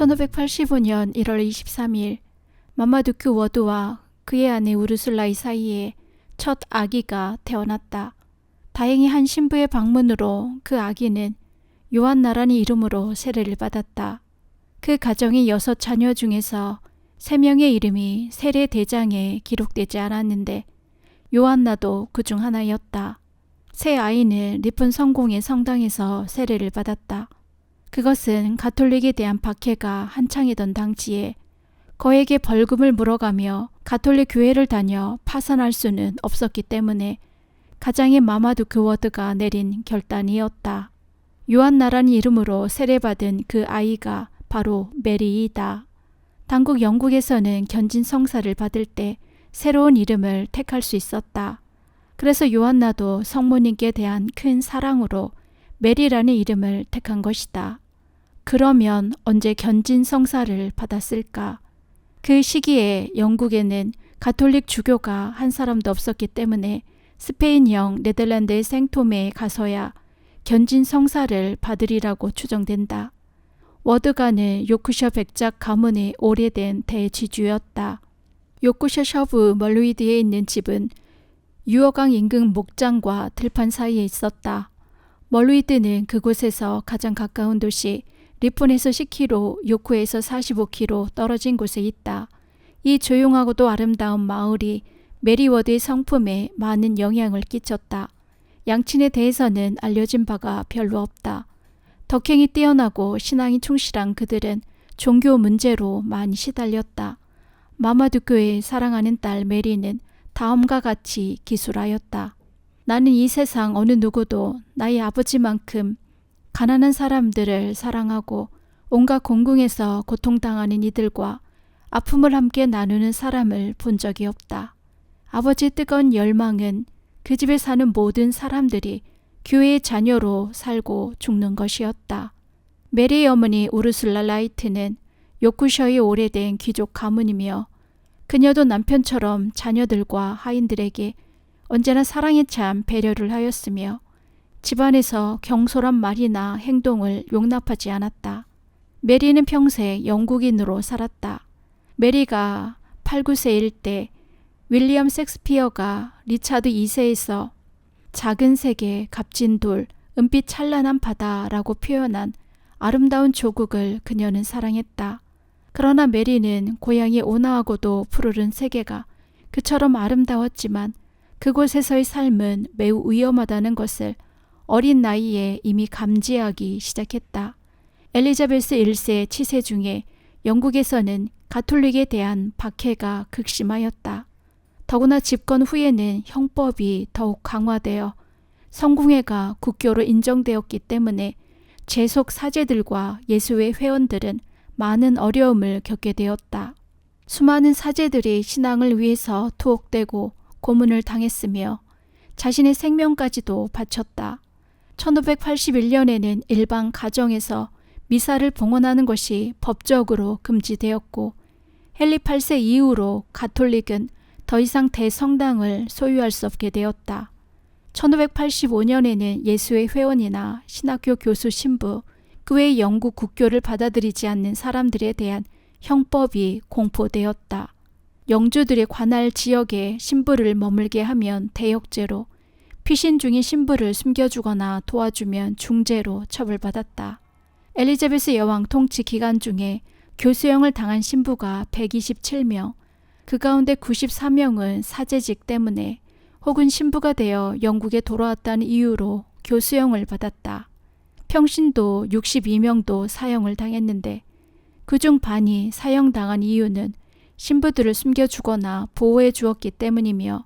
1585년 1월 23일 마마두크 워드와 그의 아내 우르술라이 사이에 첫 아기가 태어났다. 다행히 한 신부의 방문으로 그 아기는 요한나라는 이름으로 세례를 받았다. 그 가정의 6자녀 중에서 3명의 이름이 세례 대장에 기록되지 않았는데 요한나도 그 중 하나였다. 새 아이는 리폰 성공의 성당에서 세례를 받았다. 그것은 가톨릭에 대한 박해가 한창이던 당시에 거액의 벌금을 물어가며 가톨릭 교회를 다녀 파산할 수는 없었기 때문에 가장의 마마두크 워드가 내린 결단이었다. 요한나라는 이름으로 세례받은 그 아이가 바로 메리이다. 당국 영국에서는 견진 성사를 받을 때 새로운 이름을 택할 수 있었다. 그래서 요한나도 성모님께 대한 큰 사랑으로 메리라는 이름을 택한 것이다. 그러면 언제 견진 성사를 받았을까? 그 시기에 영국에는 가톨릭 주교가 한 사람도 없었기 때문에 스페인형 네덜란드의 생토메에 가서야 견진 성사를 받으리라고 추정된다. 워드가는 요크셔 백작 가문의 오래된 대지주였다. 요크셔 셔브 멀루이드에 있는 집은 유어강 인근 목장과 들판 사이에 있었다. 멀루이드는 그곳에서 가장 가까운 도시 리폰에서 10km, 요크에서 45km 떨어진 곳에 있다. 이 조용하고도 아름다운 마을이 메리 워드의 성품에 많은 영향을 끼쳤다. 양친에 대해서는 알려진 바가 별로 없다. 덕행이 뛰어나고 신앙이 충실한 그들은 종교 문제로 많이 시달렸다. 마마두크의 사랑하는 딸 메리는 다음과 같이 기술하였다. 나는 이 세상 어느 누구도 나의 아버지만큼 가난한 사람들을 사랑하고 온갖 공궁에서 고통당하는 이들과 아픔을 함께 나누는 사람을 본 적이 없다. 아버지의 뜨거운 열망은 그 집에 사는 모든 사람들이 교회의 자녀로 살고 죽는 것이었다. 메리의 어머니 우르술라 라이트는 요크셔의 오래된 귀족 가문이며 그녀도 남편처럼 자녀들과 하인들에게 언제나 사랑에 참 배려를 하였으며 집안에서 경솔한 말이나 행동을 용납하지 않았다. 메리는 평생 영국인으로 살았다. 메리가 8, 9세일 때 윌리엄 셰익스피어가 리차드 2세에서 작은 세계, 값진 돌, 은빛 찬란한 바다라고 표현한 아름다운 조국을 그녀는 사랑했다. 그러나 메리는 고향의 온화하고도 푸르른 세계가 그처럼 아름다웠지만 그곳에서의 삶은 매우 위험하다는 것을 어린 나이에 이미 감지하기 시작했다. 엘리자베스 1세 치세 중에 영국에서는 가톨릭에 대한 박해가 극심하였다. 더구나 집권 후에는 형법이 더욱 강화되어 성공회가 국교로 인정되었기 때문에 재속 사제들과 예수회 회원들은 많은 어려움을 겪게 되었다. 수많은 사제들이 신앙을 위해서 투옥되고 고문을 당했으며 자신의 생명까지도 바쳤다. 1581년에는 일반 가정에서 미사를 봉헌하는 것이 법적으로 금지되었고 헨리 8세 이후로 가톨릭은 더 이상 대성당을 소유할 수 없게 되었다. 1585년에는 예수의 회원이나 신학교 교수 신부, 그 외의 영국 국교를 받아들이지 않는 사람들에 대한 형법이 공포되었다. 영주들의 관할 지역에 신부를 머물게 하면 대역죄로, 피신 중인 신부를 숨겨주거나 도와주면 중죄로 처벌받았다. 엘리자베스 여왕 통치 기간 중에 교수형을 당한 신부가 127명, 그 가운데 94명은 사제직 때문에 혹은 신부가 되어 영국에 돌아왔다는 이유로 교수형을 받았다. 평신도 62명도 사형을 당했는데 그중 반이 사형당한 이유는 신부들을 숨겨주거나 보호해 주었기 때문이며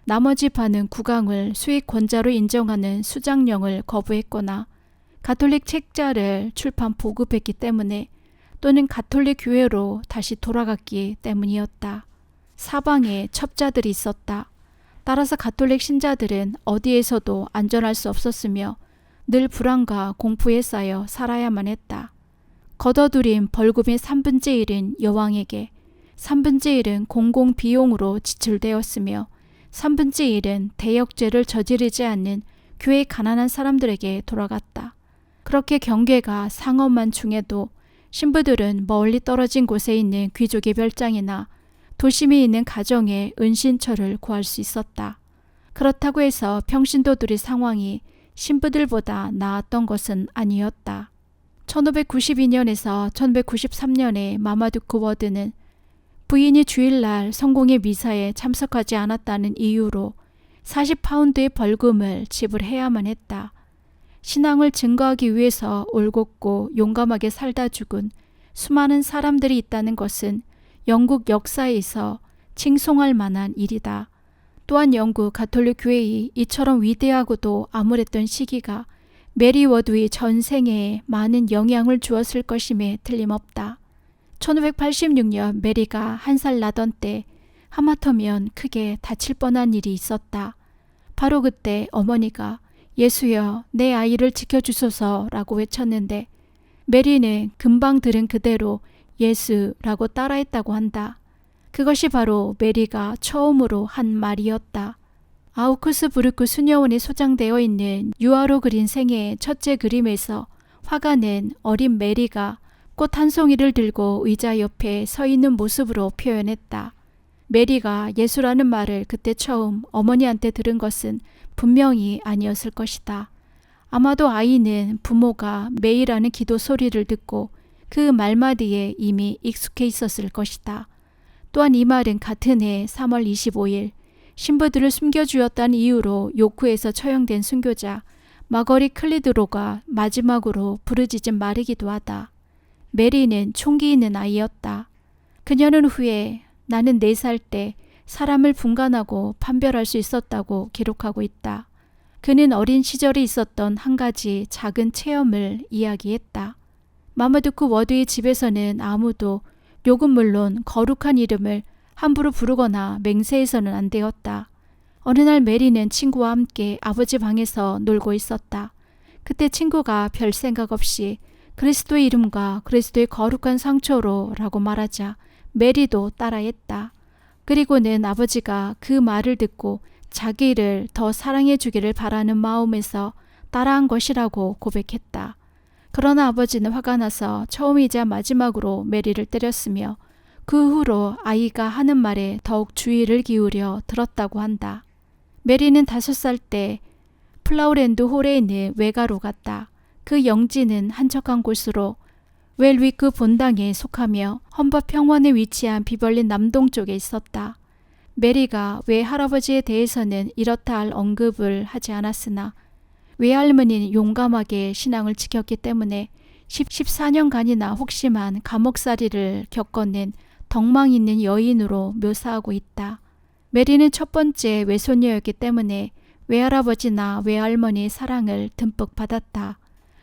나머지 반은 국왕을 수익권자로 인정하는 수장령을 거부했거나 가톨릭 책자를 출판 보급했기 때문에 또는 가톨릭 교회로 다시 돌아갔기 때문이었다. 사방에 첩자들이 있었다. 따라서 가톨릭 신자들은 어디에서도 안전할 수 없었으며 늘 불안과 공포에 쌓여 살아야만 했다. 걷어들인 벌금의 3분의 1은 여왕에게, 3분의 1은 공공 비용으로 지출되었으며 3분의 1은 대역죄를 저지르지 않는 교회의 가난한 사람들에게 돌아갔다. 그렇게 경계가 상엄한 중에도 신부들은 멀리 떨어진 곳에 있는 귀족의 별장이나 도심에 있는 가정의 은신처를 구할 수 있었다. 그렇다고 해서 평신도들의 상황이 신부들보다 나았던 것은 아니었다. 1592년에서 1593년에 마마두크 워드는 부인이 주일날 성공의 미사에 참석하지 않았다는 이유로 40파운드의 벌금을 지불해야만 했다. 신앙을 증거하기 위해서 올곧고 용감하게 살다 죽은 수많은 사람들이 있다는 것은 영국 역사에서 칭송할 만한 일이다. 또한 영국 가톨릭 교회의 이처럼 위대하고도 암울했던 시기가 메리 워드의 전생에 많은 영향을 주었을 것임에 틀림없다. 1586년 메리가 1살 나던 때 하마터면 크게 다칠 뻔한 일이 있었다. 바로 그때 어머니가 예수여 내 아이를 지켜주소서라고 외쳤는데 메리는 금방 들은 그대로 예수라고 따라했다고 한다. 그것이 바로 메리가 처음으로 한 말이었다. 아우크스부르크 수녀원에 소장되어 있는 유화로 그린 생애의 첫째 그림에서 화가는 어린 메리가 꽃 한 송이를 들고 의자 옆에 서 있는 모습으로 표현했다. 메리가 예수라는 말을 그때 처음 어머니한테 들은 것은 분명히 아니었을 것이다. 아마도 아이는 부모가 매일 하는 기도 소리를 듣고 그 말마디에 이미 익숙해 있었을 것이다. 또한 이 말은 같은 해 3월 25일 신부들을 숨겨주었다는 이유로 요크에서 처형된 순교자 마거리 클리드로가 마지막으로 부르짖은 말이기도 하다. 메리는 총기 있는 아이였다. 그녀는 후에 나는 4살 때 사람을 분간하고 판별할 수 있었다고 기록하고 있다. 그는 어린 시절에 있었던 한 가지 작은 체험을 이야기했다. 마마두크 워드의 집에서는 아무도 욕은 물론 거룩한 이름을 함부로 부르거나 맹세해서는 안 되었다. 어느 날 메리는 친구와 함께 아버지 방에서 놀고 있었다. 그때 친구가 별 생각 없이 그리스도의 이름과 그리스도의 거룩한 상처로 라고 말하자 메리도 따라했다. 그리고는 아버지가 그 말을 듣고 자기를 더 사랑해 주기를 바라는 마음에서 따라한 것이라고 고백했다. 그러나 아버지는 화가 나서 처음이자 마지막으로 메리를 때렸으며 그 후로 아이가 하는 말에 더욱 주의를 기울여 들었다고 한다. 메리는 5살 때 플라우랜드 홀에 있는 외가로 갔다. 그 영지는 한적한 곳으로 웰위크 본당에 속하며 헌법평원에 위치한 비벌린 남동쪽에 있었다. 메리가 외할아버지에 대해서는 이렇다 할 언급을 하지 않았으나 외할머니는 용감하게 신앙을 지켰기 때문에 14년간이나 혹심한 감옥살이를 겪어낸 덕망 있는 여인으로 묘사하고 있다. 메리는 첫 번째 외손녀였기 때문에 외할아버지나 외할머니의 사랑을 듬뿍 받았다.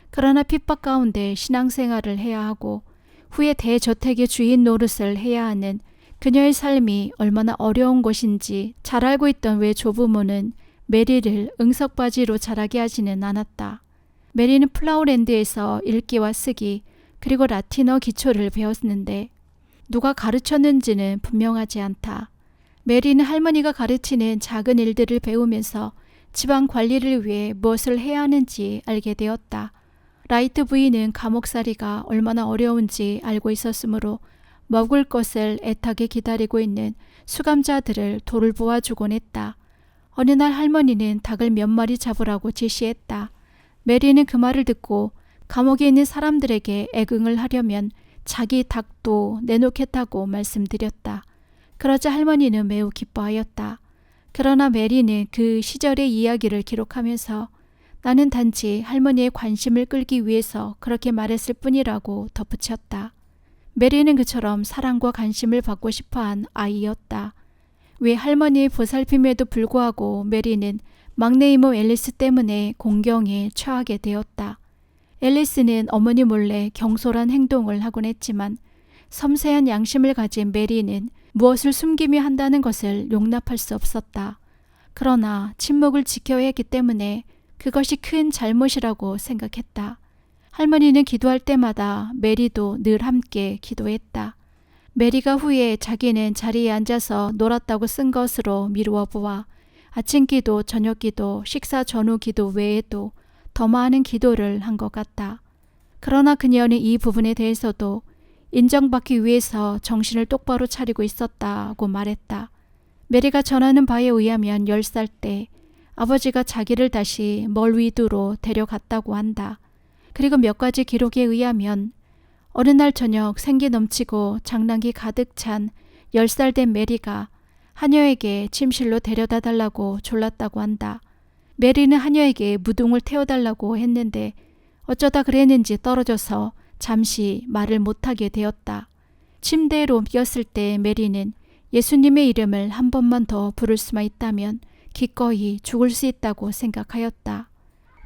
그러나 핍박 가운데 신앙생활을 해야 하고 후에 대저택의 주인 노릇을 해야 하는 그녀의 삶이 얼마나 어려운 것인지 잘 알고 있던 외조부모는 메리를 응석바지로 자라게 하지는 않았다. 메리는 플라우랜드에서 읽기와 쓰기 그리고 라틴어 기초를 배웠는데 누가 가르쳤는지는 분명하지 않다. 메리는 할머니가 가르치는 작은 일들을 배우면서 집안 관리를 위해 무엇을 해야 하는지 알게 되었다. 라이트 부인은 감옥살이가 얼마나 어려운지 알고 있었으므로 먹을 것을 애타게 기다리고 있는 수감자들을 돌을 보아주곤 했다. 어느 날 할머니는 닭을 몇 마리 잡으라고 지시했다. 메리는 그 말을 듣고 감옥에 있는 사람들에게 애긍을 하려면 자기 닭도 내놓겠다고 말씀드렸다. 그러자 할머니는 매우 기뻐하였다. 그러나 메리는 그 시절의 이야기를 기록하면서 나는 단지 할머니의 관심을 끌기 위해서 그렇게 말했을 뿐이라고 덧붙였다. 메리는 그처럼 사랑과 관심을 받고 싶어한 아이였다. 왜 할머니의 보살핌에도 불구하고 메리는 막내 이모 앨리스 때문에 공경에 처하게 되었다. 앨리스는 어머니 몰래 경솔한 행동을 하곤 했지만 섬세한 양심을 가진 메리는 무엇을 숨기며 한다는 것을 용납할 수 없었다. 그러나 침묵을 지켜야 했기 때문에 그것이 큰 잘못이라고 생각했다. 할머니는 기도할 때마다 메리도 늘 함께 기도했다. 메리가 후에 자기는 자리에 앉아서 놀았다고 쓴 것으로 미루어 보아 아침 기도, 저녁 기도, 식사 전후 기도 외에도 더 많은 기도를 한 것 같다. 그러나 그녀는 이 부분에 대해서도 인정받기 위해서 정신을 똑바로 차리고 있었다고 말했다. 메리가 전하는 바에 의하면 10살 때 아버지가 자기를 다시 멀위드로 데려갔다고 한다. 그리고 몇 가지 기록에 의하면 어느 날 저녁 생기 넘치고 장난기 가득 찬 10살 된 메리가 하녀에게 침실로 데려다 달라고 졸랐다고 한다. 메리는 하녀에게 무등을 태워달라고 했는데 어쩌다 그랬는지 떨어져서 잠시 말을 못하게 되었다. 침대에 옮겼을 때 메리는 예수님의 이름을 한 번만 더 부를 수만 있다면 기꺼이 죽을 수 있다고 생각하였다.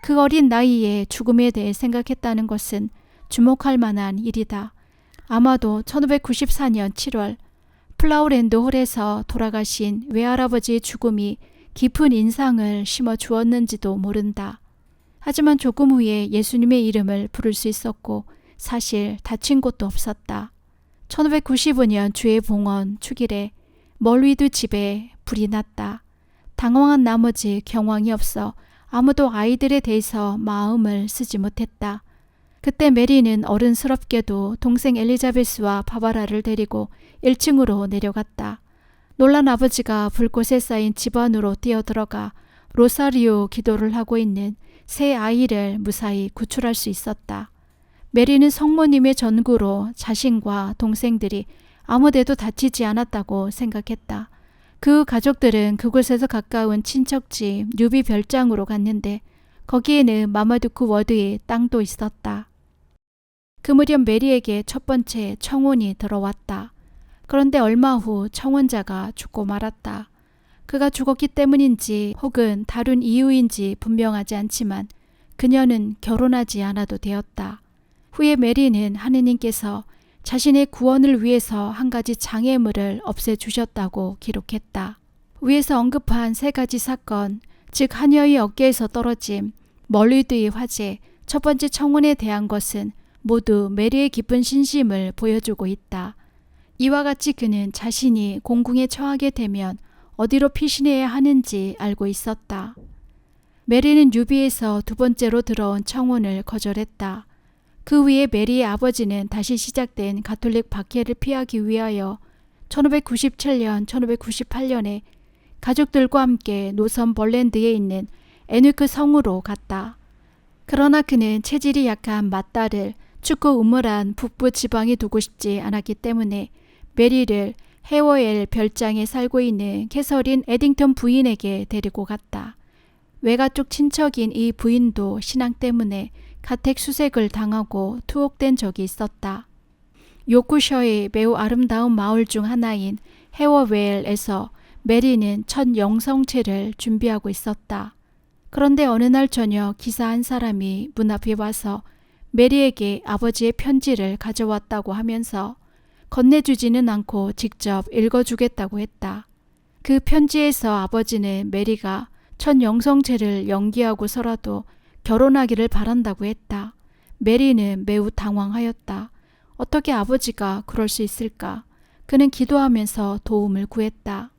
그 어린 나이에 죽음에 대해 생각했다는 것은 주목할 만한 일이다. 아마도 1594년 7월 플라우랜드 홀에서 돌아가신 외할아버지의 죽음이 깊은 인상을 심어 주었는지도 모른다. 하지만 조금 후에 예수님의 이름을 부를 수 있었고 사실 다친 곳도 없었다. 1595년 주의 봉헌 축일에 멀위드 집에 불이 났다. 당황한 나머지 경황이 없어 아무도 아이들에 대해서 마음을 쓰지 못했다. 그때 메리는 어른스럽게도 동생 엘리자베스와 바바라를 데리고 1층으로 내려갔다. 놀란 아버지가 불꽃에 쌓인 집 안으로 뛰어들어가 로사리오 기도를 하고 있는 세 아이를 무사히 구출할 수 있었다. 메리는 성모님의 전구로 자신과 동생들이 아무데도 다치지 않았다고 생각했다. 그 가족들은 그곳에서 가까운 친척집 뉴비 별장으로 갔는데 거기에는 마마두크 워드의 땅도 있었다. 그 무렵 메리에게 첫 번째 청혼이 들어왔다. 그런데 얼마 후 청혼자가 죽고 말았다. 그가 죽었기 때문인지 혹은 다른 이유인지 분명하지 않지만 그녀는 결혼하지 않아도 되었다. 후에 메리는 하느님께서 자신의 구원을 위해서 한 가지 장애물을 없애주셨다고 기록했다. 위에서 언급한 세 가지 사건, 즉 하녀의 어깨에서 떨어짐, 멀리드의 화재, 첫 번째 청혼에 대한 것은 모두 메리의 깊은 신심을 보여주고 있다. 이와 같이 그는 자신이 공궁에 처하게 되면 어디로 피신해야 하는지 알고 있었다. 메리는 뉴비에서 두 번째로 들어온 청혼을 거절했다. 그 후에 메리의 아버지는 다시 시작된 가톨릭 박해를 피하기 위하여 1597년, 1598년에 가족들과 함께 노선벌랜드에 있는 에누크 성으로 갔다. 그러나 그는 체질이 약한 맏딸을 춥고 우물한 북부 지방에 두고 싶지 않았기 때문에 메리를 해워엘 별장에 살고 있는 캐서린 에딩턴 부인에게 데리고 갔다. 외가 쪽 친척인 이 부인도 신앙 때문에 가택 수색을 당하고 투옥된 적이 있었다. 요크셔의 매우 아름다운 마을 중 하나인 해워웰에서 메리는 첫 영성체를 준비하고 있었다. 그런데 어느 날 저녁 기사 한 사람이 문 앞에 와서 메리에게 아버지의 편지를 가져왔다고 하면서 건네주지는 않고 직접 읽어주겠다고 했다. 그 편지에서 아버지는 메리가 첫 영성체를 연기하고서라도 결혼하기를 바란다고 했다. 메리는 매우 당황하였다. 어떻게 아버지가 그럴 수 있을까? 그는 기도하면서 도움을 구했다.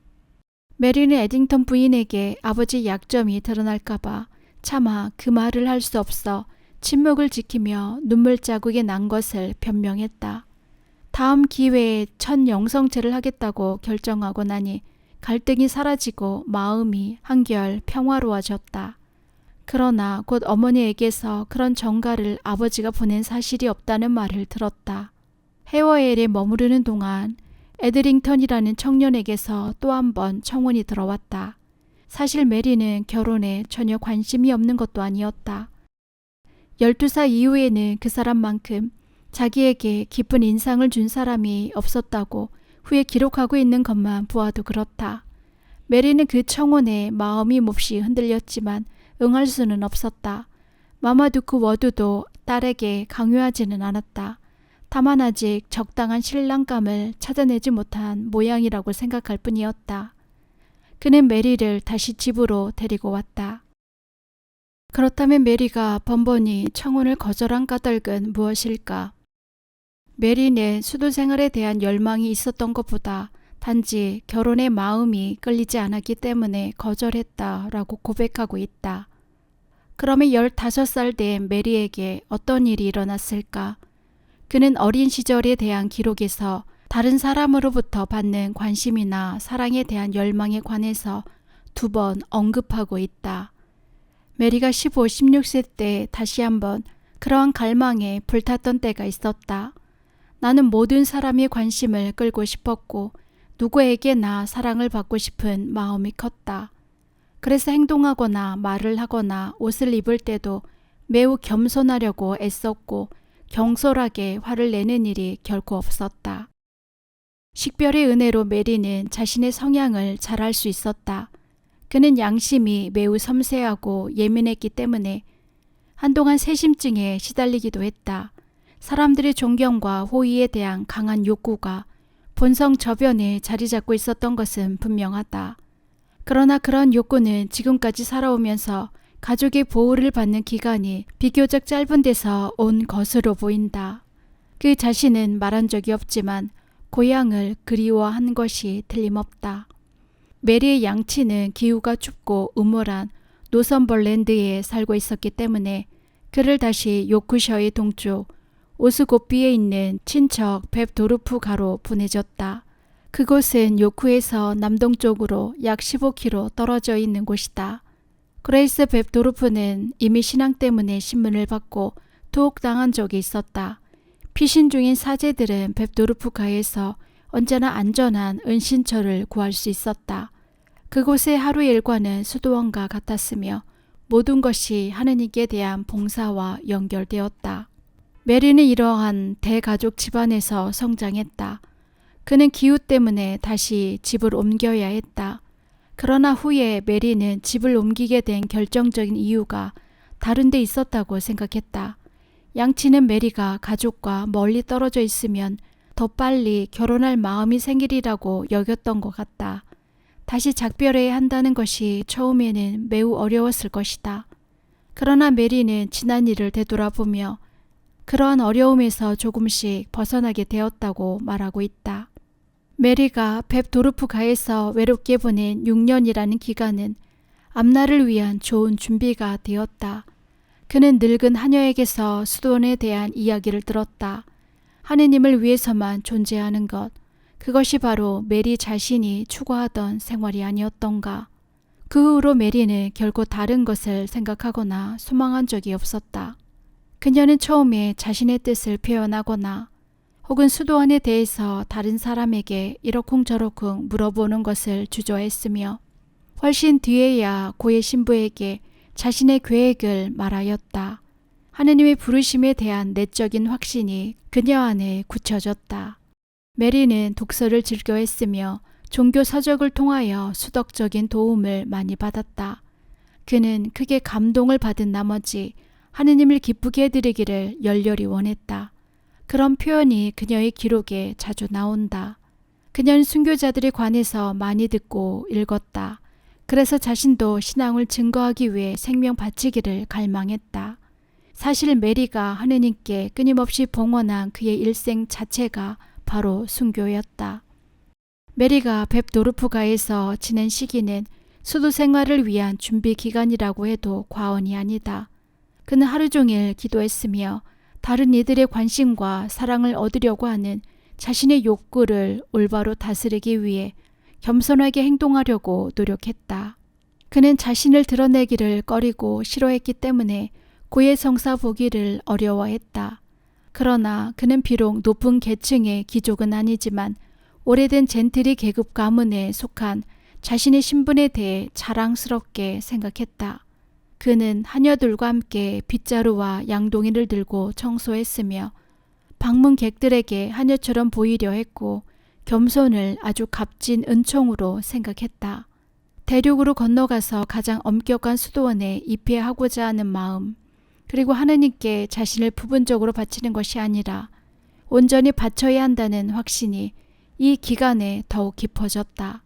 메리는 에딩턴 부인에게 아버지 약점이 드러날까봐 차마 그 말을 할 수 없어 침묵을 지키며 눈물 자국이 난 것을 변명했다. 다음 기회에 첫 영성체를 하겠다고 결정하고 나니 갈등이 사라지고 마음이 한결 평화로워졌다. 그러나 곧 어머니에게서 그런 전가를 아버지가 보낸 사실이 없다는 말을 들었다. 해워엘에 머무르는 동안 에드링턴이라는 청년에게서 또 한 번 청혼이 들어왔다. 사실 메리는 결혼에 전혀 관심이 없는 것도 아니었다. 12살 이후에는 그 사람만큼 자기에게 깊은 인상을 준 사람이 없었다고 후에 기록하고 있는 것만 보아도 그렇다. 메리는 그 청혼에 마음이 몹시 흔들렸지만 응할 수는 없었다. 마마두크 워드도 딸에게 강요하지는 않았다. 다만 아직 적당한 신랑감을 찾아내지 못한 모양이라고 생각할 뿐이었다. 그는 메리를 다시 집으로 데리고 왔다. 그렇다면 메리가 번번이 청혼을 거절한 까닭은 무엇일까? 메리는 수도 생활에 대한 열망이 있었던 것보다 단지 결혼의 마음이 끌리지 않았기 때문에 거절했다라고 고백하고 있다. 그러면 15살 된 메리에게 어떤 일이 일어났을까? 그는 어린 시절에 대한 기록에서 다른 사람으로부터 받는 관심이나 사랑에 대한 열망에 관해서 2번 언급하고 있다. 메리가 15, 16세 때 다시 한번 그러한 갈망에 불탔던 때가 있었다. 나는 모든 사람의 관심을 끌고 싶었고 누구에게나 사랑을 받고 싶은 마음이 컸다. 그래서 행동하거나 말을 하거나 옷을 입을 때도 매우 겸손하려고 애썼고 경솔하게 화를 내는 일이 결코 없었다. 식별의 은혜로 메리는 자신의 성향을 잘 알 수 있었다. 그는 양심이 매우 섬세하고 예민했기 때문에 한동안 세심증에 시달리기도 했다. 사람들의 존경과 호의에 대한 강한 욕구가 본성 저변에 자리 잡고 있었던 것은 분명하다. 그러나 그런 욕구는 지금까지 살아오면서 가족의 보호를 받는 기간이 비교적 짧은 데서 온 것으로 보인다. 그 자신은 말한 적이 없지만 고향을 그리워한 것이 틀림없다. 메리의 양치는 기후가 춥고 음울한 노선벌랜드에 살고 있었기 때문에 그를 다시 요크셔의 동쪽 오스고비에 있는 친척 뱁도르프가로 보내줬다. 그곳은 요크에서 남동쪽으로 약 15km 떨어져 있는 곳이다. 그레이스 뱁도르프는 이미 신앙 때문에 신문을 받고 투옥당한 적이 있었다. 피신 중인 사제들은 뱁도르프가에서 언제나 안전한 은신처를 구할 수 있었다. 그곳의 하루 일과는 수도원과 같았으며 모든 것이 하느님께 대한 봉사와 연결되었다. 메리는 이러한 대가족 집안에서 성장했다. 그는 기후 때문에 다시 집을 옮겨야 했다. 그러나 후에 메리는 집을 옮기게 된 결정적인 이유가 다른 데 있었다고 생각했다. 양치는 메리가 가족과 멀리 떨어져 있으면 더 빨리 결혼할 마음이 생기리라고 여겼던 것 같다. 다시 작별해야 한다는 것이 처음에는 매우 어려웠을 것이다. 그러나 메리는 지난 일을 되돌아보며 그러한 어려움에서 조금씩 벗어나게 되었다고 말하고 있다. 메리가 뱁도르프가에서 외롭게 보낸 6년이라는 기간은 앞날을 위한 좋은 준비가 되었다. 그는 늙은 하녀에게서 수도원에 대한 이야기를 들었다. 하느님을 위해서만 존재하는 것, 그것이 바로 메리 자신이 추구하던 생활이 아니었던가. 그 후로 메리는 결코 다른 것을 생각하거나 소망한 적이 없었다. 그녀는 처음에 자신의 뜻을 표현하거나 혹은 수도원에 대해서 다른 사람에게 이러쿵저러쿵 물어보는 것을 주저했으며 훨씬 뒤에야 고의 신부에게 자신의 계획을 말하였다. 하느님의 부르심에 대한 내적인 확신이 그녀 안에 굳혀졌다. 메리는 독서를 즐겨했으며 종교 서적을 통하여 수덕적인 도움을 많이 받았다. 그는 크게 감동을 받은 나머지 하느님을 기쁘게 해드리기를 열렬히 원했다. 그런 표현이 그녀의 기록에 자주 나온다. 그녀는 순교자들에 관해서 많이 듣고 읽었다. 그래서 자신도 신앙을 증거하기 위해 생명 바치기를 갈망했다. 사실 메리가 하느님께 끊임없이 봉헌한 그의 일생 자체가 바로 순교였다. 메리가 뱁도르프가에서 지낸 시기는 수도 생활을 위한 준비 기간이라고 해도 과언이 아니다. 그는 하루 종일 기도했으며 다른 이들의 관심과 사랑을 얻으려고 하는 자신의 욕구를 올바로 다스리기 위해 겸손하게 행동하려고 노력했다. 그는 자신을 드러내기를 꺼리고 싫어했기 때문에 고해성사 보기를 어려워했다. 그러나 그는 비록 높은 계층의 귀족은 아니지만 오래된 젠틀리 계급 가문에 속한 자신의 신분에 대해 자랑스럽게 생각했다. 그는 하녀들과 함께 빗자루와 양동이를 들고 청소했으며 방문객들에게 하녀처럼 보이려 했고 겸손을 아주 값진 은총으로 생각했다. 대륙으로 건너가서 가장 엄격한 수도원에 입회하고자 하는 마음, 그리고 하느님께 자신을 부분적으로 바치는 것이 아니라 온전히 바쳐야 한다는 확신이 이 기간에 더욱 깊어졌다.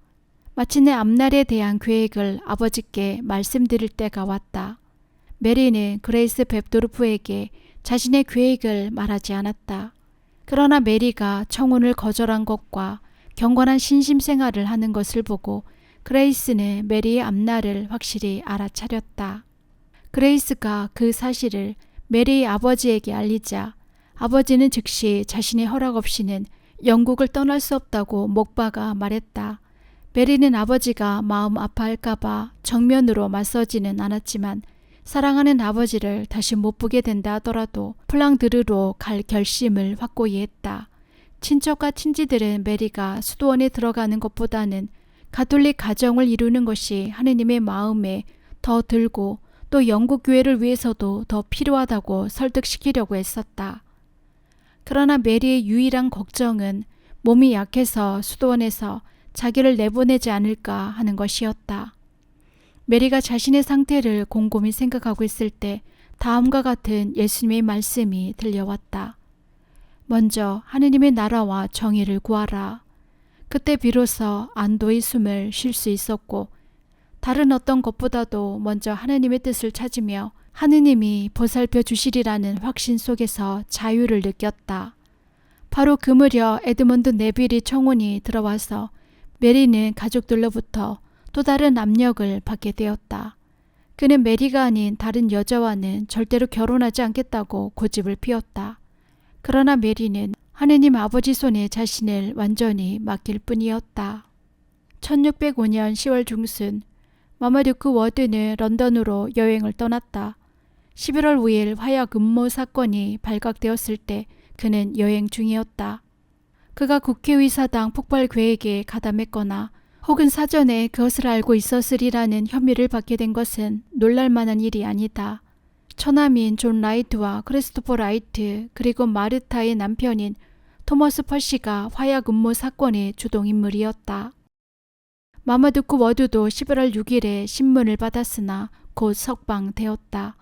마침내 앞날에 대한 계획을 아버지께 말씀드릴 때가 왔다. 메리는 그레이스 뱁도르프에게 자신의 계획을 말하지 않았다. 그러나 메리가 청혼을 거절한 것과 경건한 신심생활을 하는 것을 보고 그레이스는 메리의 앞날을 확실히 알아차렸다. 그레이스가 그 사실을 메리의 아버지에게 알리자 아버지는 즉시 자신의 허락 없이는 영국을 떠날 수 없다고 못 박아 말했다. 메리는 아버지가 마음 아파할까봐 정면으로 맞서지는 않았지만 사랑하는 아버지를 다시 못 보게 된다 하더라도 플랑드르로 갈 결심을 확고히 했다. 친척과 친지들은 메리가 수도원에 들어가는 것보다는 가톨릭 가정을 이루는 것이 하느님의 마음에 더 들고 또 영국 교회를 위해서도 더 필요하다고 설득시키려고 했었다. 그러나 메리의 유일한 걱정은 몸이 약해서 수도원에서 자기를 내보내지 않을까 하는 것이었다. 메리가 자신의 상태를 곰곰이 생각하고 있을 때 다음과 같은 예수님의 말씀이 들려왔다. 먼저 하느님의 나라와 정의를 구하라. 그때 비로소 안도의 숨을 쉴 수 있었고 다른 어떤 것보다도 먼저 하느님의 뜻을 찾으며 하느님이 보살펴 주시리라는 확신 속에서 자유를 느꼈다. 바로 그 무렵 에드먼드 네빌이 청혼이 들어와서 메리는 가족들로부터 또 다른 압력을 받게 되었다. 그는 메리가 아닌 다른 여자와는 절대로 결혼하지 않겠다고 고집을 피웠다. 그러나 메리는 하느님 아버지 손에 자신을 완전히 맡길 뿐이었다. 1605년 10월 중순 마마듀크 워드는 런던으로 여행을 떠났다. 11월 5일 화약 음모 사건이 발각되었을 때 그는 여행 중이었다. 그가 국회의사당 폭발 계획에 가담했거나 혹은 사전에 그것을 알고 있었으리라는 혐의를 받게 된 것은 놀랄만한 일이 아니다. 처남인 존 라이트와 크리스토퍼 라이트 그리고 마르타의 남편인 토머스 퍼시가 화약 음모 사건의 주동인물이었다. 마마두크 워드도 11월 6일에 신문을 받았으나 곧 석방되었다.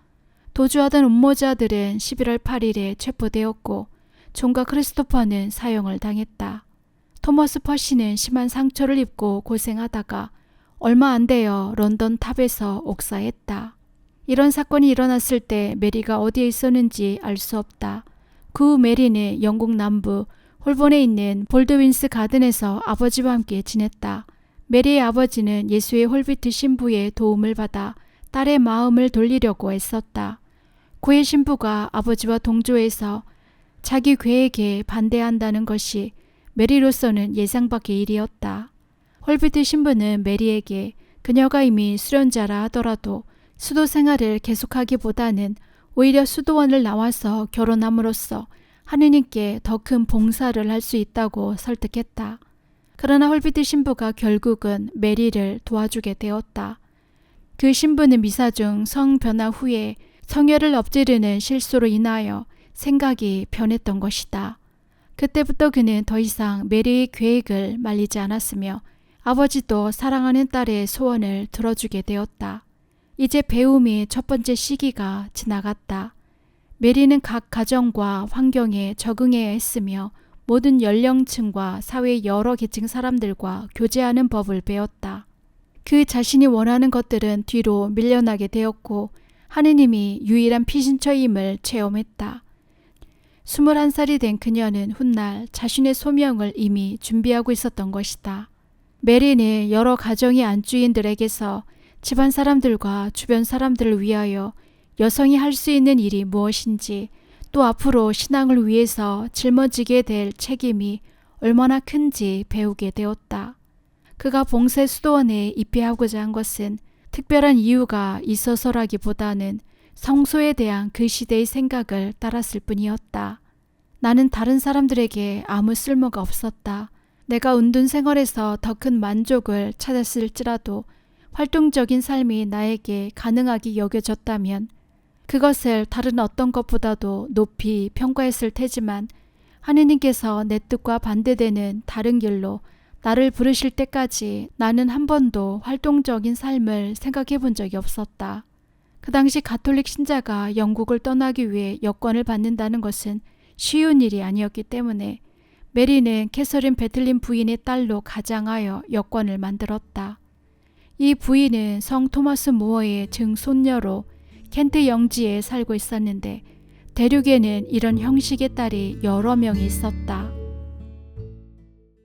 도주하던 음모자들은 11월 8일에 체포되었고 존과 크리스토퍼는 사형을 당했다. 토머스 퍼시는 심한 상처를 입고 고생하다가 얼마 안 되어 런던 탑에서 옥사했다. 이런 사건이 일어났을 때 메리가 어디에 있었는지 알 수 없다. 그 후 메리는 영국 남부 홀본에 있는 볼드윈스 가든에서 아버지와 함께 지냈다. 메리의 아버지는 예수의 홀비트 신부의 도움을 받아 딸의 마음을 돌리려고 애썼다. 그의 신부가 아버지와 동조해서 자기 계획에 반대한다는 것이 메리로서는 예상 밖의 일이었다. 홀비트 신부는 메리에게 그녀가 이미 수련자라 하더라도 수도 생활을 계속하기보다는 오히려 수도원을 나와서 결혼함으로써 하느님께 더 큰 봉사를 할 수 있다고 설득했다. 그러나 홀비트 신부가 결국은 메리를 도와주게 되었다. 그 신부는 미사 중 성 변화 후에 성혈을 엎지르는 실수로 인하여 생각이 변했던 것이다. 그때부터 그는 더 이상 메리의 계획을 말리지 않았으며 아버지도 사랑하는 딸의 소원을 들어주게 되었다. 이제 배움의 첫 번째 시기가 지나갔다. 메리는 각 가정과 환경에 적응해야 했으며 모든 연령층과 사회의 여러 계층 사람들과 교제하는 법을 배웠다. 그 자신이 원하는 것들은 뒤로 밀려나게 되었고 하느님이 유일한 피신처임을 체험했다. 21살이 된 그녀는 훗날 자신의 소명을 이미 준비하고 있었던 것이다. 메리는 여러 가정의 안주인들에게서 집안 사람들과 주변 사람들을 위하여 여성이 할 수 있는 일이 무엇인지 또 앞으로 신앙을 위해서 짊어지게 될 책임이 얼마나 큰지 배우게 되었다. 그가 봉쇄 수도원에 입회하고자 한 것은 특별한 이유가 있어서라기보다는 성소에 대한 그 시대의 생각을 따랐을 뿐이었다. 나는 다른 사람들에게 아무 쓸모가 없었다. 내가 운둔 생활에서 더 큰 만족을 찾았을지라도 활동적인 삶이 나에게 가능하게 여겨졌다면 그것을 다른 어떤 것보다도 높이 평가했을 테지만 하느님께서 내 뜻과 반대되는 다른 길로 나를 부르실 때까지 나는 한 번도 활동적인 삶을 생각해 본 적이 없었다. 그 당시 가톨릭 신자가 영국을 떠나기 위해 여권을 받는다는 것은 쉬운 일이 아니었기 때문에 메리는 캐서린 베틀린 부인의 딸로 가장하여 여권을 만들었다. 이 부인은 성 토마스 무어의 증손녀로 켄트 영지에 살고 있었는데 대륙에는 이런 형식의 딸이 여러 명이 있었다.